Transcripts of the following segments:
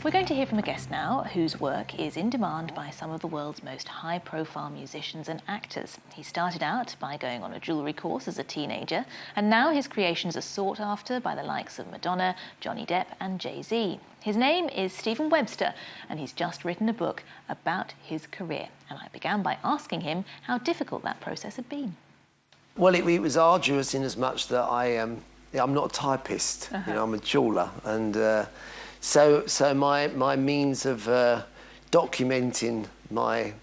We're going to hear from a guest now whose work is in demand by some of the world's most high-profile musicians and actors. He started out by going on a jewellery course as a teenager, and now his creations are sought after by the likes of Madonna, Johnny Depp and Jay-Z. His name is Stephen Webster, and he's just written a book about his career. And I began by asking him how difficult that process had been. Well, it was arduous in as much that I'm not a typist, you know, I'm a jeweller, and so my means of documenting my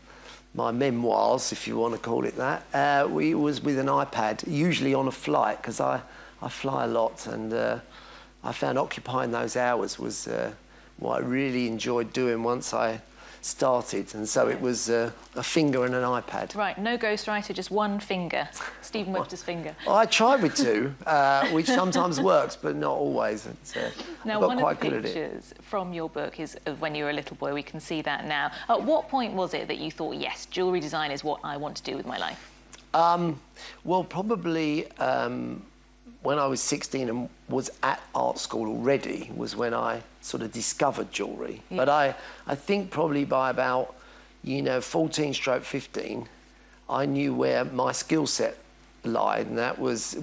memoirs, if you want to call it that, was with an iPad, usually on a flight, because I fly a lot, and I found occupying those hours was what I really enjoyed doing once I started, and so it was a finger and an iPad. Right, no ghostwriter, just one finger, Stephen Webster's finger. I tried with two, which sometimes works, but not always. Now, one of the pictures from your book is of when you were a little boy. We can see that now. At what point was it that you thought, yes, jewellery design is what I want to do with my life? Well, probably when I was 16 and was at art school already was when I sort of discovered jewellery. Yeah. But I think probably by about, 14 stroke 15, I knew where my skill set lied, and it was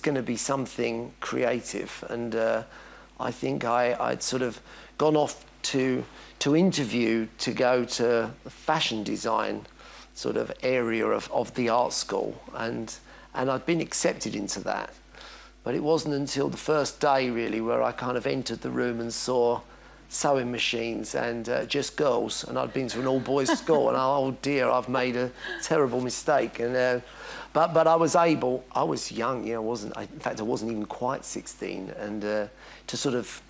going to be something creative. And I think I'd sort of gone off to interview to go to the fashion design sort of area of the art school, and I'd been accepted into that. But it wasn't until the first day, really, where I kind of entered the room and saw sewing machines and just girls. And I'd been to an all-boys school, and oh dear, I've made a terrible mistake. And but I was able. I was young, in fact, I wasn't even quite 16, and to sort of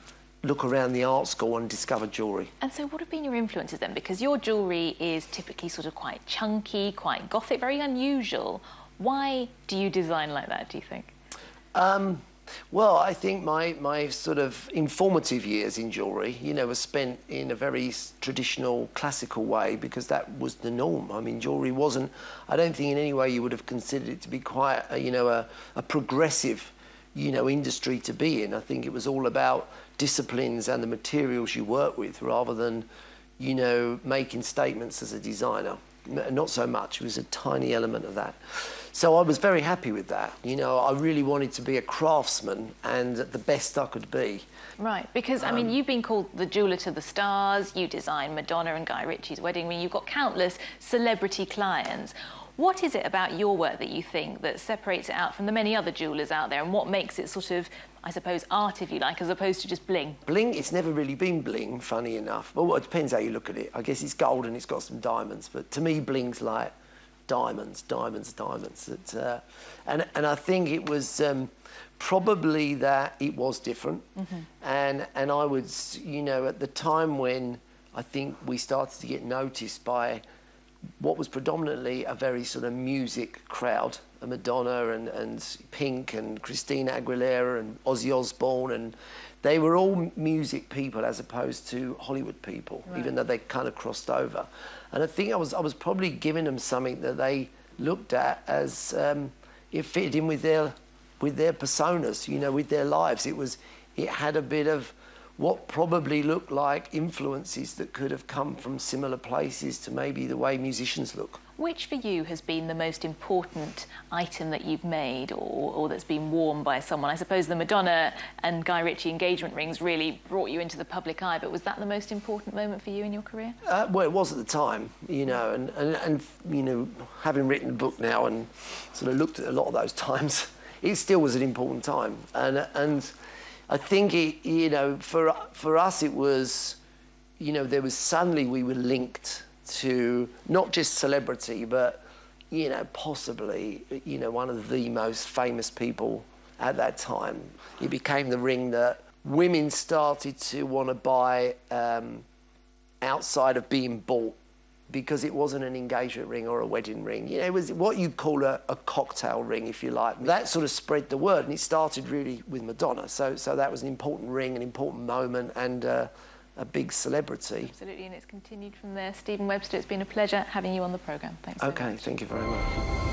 look around the art school and discover jewellery. And so, what have been your influences then? Because your jewellery is typically sort of quite chunky, quite gothic, very unusual. Why do you design like that, do you think? Well, I think my sort of informative years in jewellery, were spent in a very traditional, classical way, because that was the norm. I mean, jewellery wasn't, I don't think in any way you would have considered it to be quite, a progressive, industry to be in. I think it was all about disciplines and the materials you work with, rather than, making statements as a designer. Not so much. It was a tiny element of that. So I was very happy with that. I really wanted to be a craftsman and the best I could be. Right, because, I mean, you've been called the jeweller to the stars, you designed Madonna and Guy Ritchie's wedding. I mean, you've got countless celebrity clients. What is it about your work that you think that separates it out from the many other jewellers out there, and what makes it sort of, I suppose, art, if you like, as opposed to just bling? Bling, it's never really been bling, funny enough. Well, it depends how you look at it. I guess it's gold and it's got some diamonds, but to me, bling's like diamonds. And I think it was probably that it was different. Mm-hmm. And I was, at the time when I think we started to get noticed by what was predominantly a very sort of music crowd, Madonna and Pink and Christina Aguilera and Ozzy Osbourne, and they were all music people as opposed to Hollywood people, right, even though they kind of crossed over. And I think I was probably giving them something that they looked at as it fitted in with their personas, with their lives. It had a bit of what probably looked like influences that could have come from similar places to maybe the way musicians look. Which for you has been the most important item that you've made or that's been worn by someone? I suppose the Madonna and Guy Ritchie engagement rings really brought you into the public eye, but was that the most important moment for you in your career? Well, it was at the time, and having written the book now and sort of looked at a lot of those times, it still was an important time. And I think for us it was, there was suddenly we were linked to not just celebrity, but possibly one of the most famous people at that time. It became the ring that women started to want to buy outside of being bought, because it wasn't an engagement ring or a wedding ring. It was what you'd call a cocktail ring, if you like. That sort of spread the word, and it started really with Madonna. So that was an important ring, an important moment, and a big celebrity. Absolutely, and it's continued from there. Stephen Webster, it's been a pleasure having you on the programme. Thanks. Okay, thank you very much.